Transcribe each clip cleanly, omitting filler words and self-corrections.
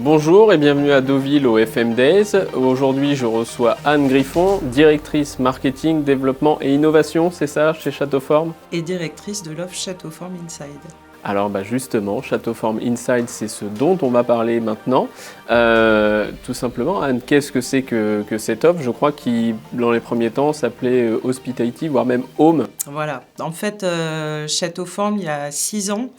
Bonjour et bienvenue à Deauville au FM Days. Aujourd'hui, je reçois Anne Griffon, directrice marketing, développement et innovation, c'est ça, chez Châteauforme? Et directrice de l'offre Châteauforme Inside. Alors justement, Châteauforme Inside, c'est ce dont on va parler maintenant. Tout simplement, Anne, qu'est-ce que c'est que cette offre? Je crois qu'il, dans les premiers temps, s'appelait Hospitality, voire même Home. Voilà. En fait, Châteauforme, il y a 6 ans,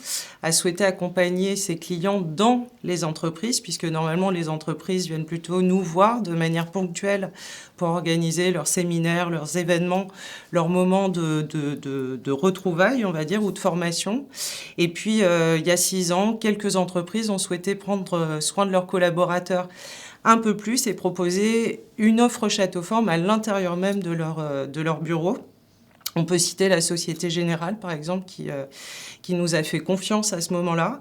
a souhaité accompagner ses clients dans les entreprises, puisque normalement, les entreprises viennent plutôt nous voir de manière ponctuelle pour organiser leurs séminaires, leurs événements, leurs moments de retrouvailles, on va dire, ou de formation. Et puis, il y a 6 ans, quelques entreprises ont souhaité prendre soin de leurs collaborateurs un peu plus et proposer une offre Châteauforme à l'intérieur même de leur bureau. On peut citer la Société Générale, par exemple, qui nous a fait confiance à ce moment-là.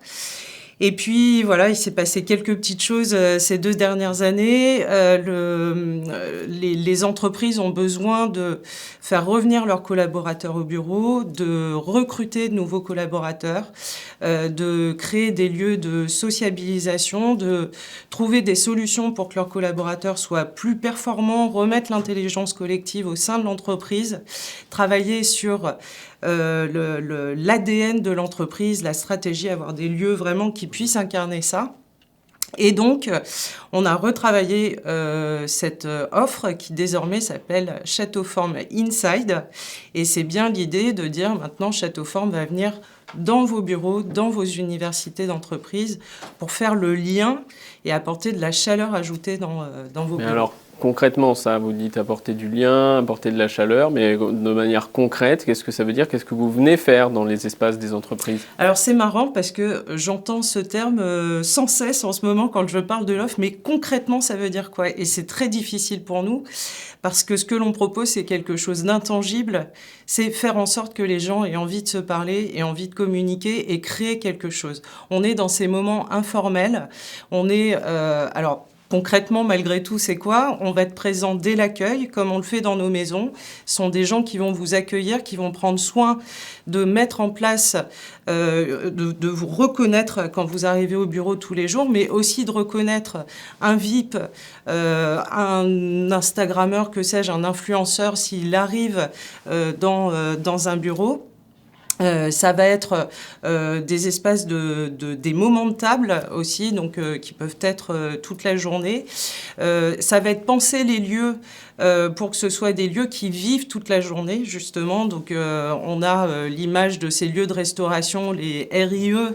Et puis, voilà, il s'est passé quelques petites choses ces 2 dernières années. Les entreprises ont besoin de faire revenir leurs collaborateurs au bureau, de recruter de nouveaux collaborateurs, de créer des lieux de sociabilisation, de trouver des solutions pour que leurs collaborateurs soient plus performants, remettre l'intelligence collective au sein de l'entreprise, travailler sur l'ADN de l'entreprise, la stratégie, avoir des lieux vraiment qui puissent incarner ça. Et donc, on a retravaillé cette offre qui désormais s'appelle Châteauforme Inside. Et c'est bien l'idée de dire maintenant Châteauforme va venir dans vos bureaux, dans vos universités d'entreprise pour faire le lien et apporter de la chaleur ajoutée dans vos bureaux. Alors, concrètement, ça, vous dites apporter du lien, apporter de la chaleur, mais de manière concrète, qu'est-ce que ça veut dire? Qu'est-ce que vous venez faire dans les espaces des entreprises? Alors c'est marrant parce que j'entends ce terme sans cesse en ce moment quand je parle de l'offre, mais concrètement ça veut dire quoi? Et c'est très difficile pour nous parce que ce que l'on propose c'est quelque chose d'intangible, c'est faire en sorte que les gens aient envie de se parler, aient envie de communiquer et créer quelque chose. On est dans ces moments informels, on est alors concrètement, malgré tout, c'est quoi? On va être présent dès l'accueil, comme on le fait dans nos maisons. Ce sont des gens qui vont vous accueillir, qui vont prendre soin de mettre en place, de vous reconnaître quand vous arrivez au bureau tous les jours, mais aussi de reconnaître un VIP, un Instagrammeur, que sais-je, un influenceur, s'il arrive dans un bureau. Ça va être des espaces des moments de table aussi, donc qui peuvent être toute la journée. Ça va être penser les lieux pour que ce soit des lieux qui vivent toute la journée, justement. Donc on a l'image de ces lieux de restauration, les RIE,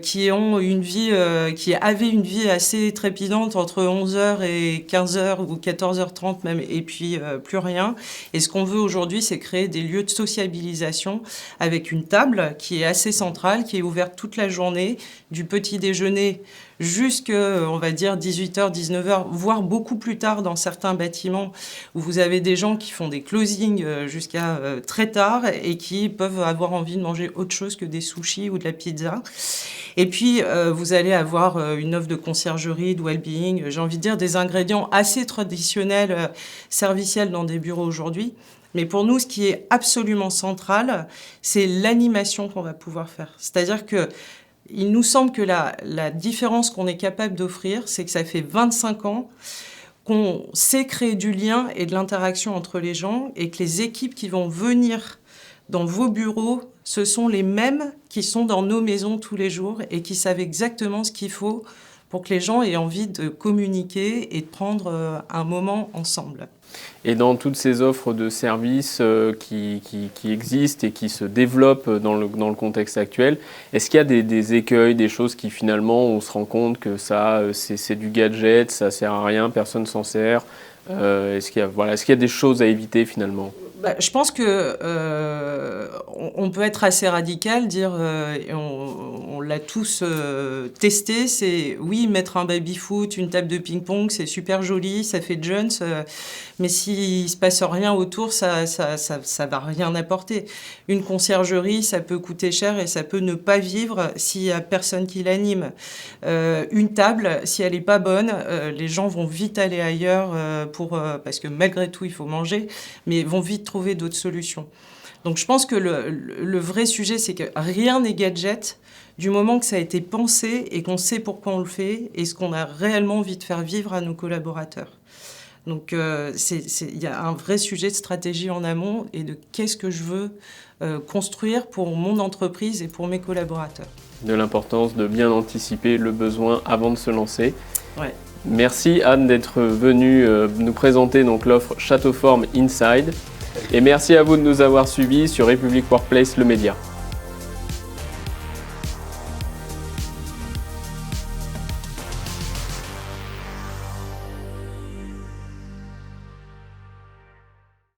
qui ont une vie, qui avaient une vie assez trépidante entre 11h et 15h ou 14h30 même, et puis plus rien. Et ce qu'on veut aujourd'hui, c'est créer des lieux de sociabilisation avec une table qui est assez centrale, qui est ouverte toute la journée, du petit déjeuner jusqu'à, on va dire, 18h, 19h, voire beaucoup plus tard dans certains bâtiments où vous avez des gens qui font des closings jusqu'à très tard et qui peuvent avoir envie de manger autre chose que des sushis ou de la pizza. Et puis, vous allez avoir une offre de conciergerie, de well-being, j'ai envie de dire des ingrédients assez traditionnels, serviciels dans des bureaux aujourd'hui. Mais pour nous, ce qui est absolument central, c'est l'animation qu'on va pouvoir faire. C'est-à-dire que il nous semble que la différence qu'on est capable d'offrir, c'est que ça fait 25 ans qu'on sait créer du lien et de l'interaction entre les gens et que les équipes qui vont venir dans vos bureaux, ce sont les mêmes qui sont dans nos maisons tous les jours et qui savent exactement ce qu'il faut pour que les gens aient envie de communiquer et de prendre un moment ensemble. Et dans toutes ces offres de services qui existent et qui se développent dans le contexte actuel, est-ce qu'il y a des écueils, des choses qui finalement on se rend compte que ça c'est du gadget, ça sert à rien, personne s'en sert? Est-ce qu'il y a des choses à éviter finalement? Je pense que on peut être assez radical, dire et on l'a tous testé. C'est oui, mettre un baby-foot, une table de ping-pong, c'est super joli, ça fait jeunes, mais s'il se passe rien autour, ça va rien apporter. Une conciergerie, ça peut coûter cher et ça peut ne pas vivre s'il y a personne qui l'anime. Une table, si elle est pas bonne, les gens vont vite aller ailleurs parce que malgré tout, il faut manger, mais vont vite trouver d'autres solutions. Donc je pense que le vrai sujet, c'est que rien n'est gadget du moment que ça a été pensé et qu'on sait pourquoi on le fait et ce qu'on a réellement envie de faire vivre à nos collaborateurs. Donc il y a un vrai sujet de stratégie en amont et de qu'est-ce que je veux construire pour mon entreprise et pour mes collaborateurs. De l'importance de bien anticiper le besoin avant de se lancer. Ouais. Merci Anne d'être venue nous présenter donc l'offre Châteauforme Inside. Et merci à vous de nous avoir suivis sur Republic Workplace, le média.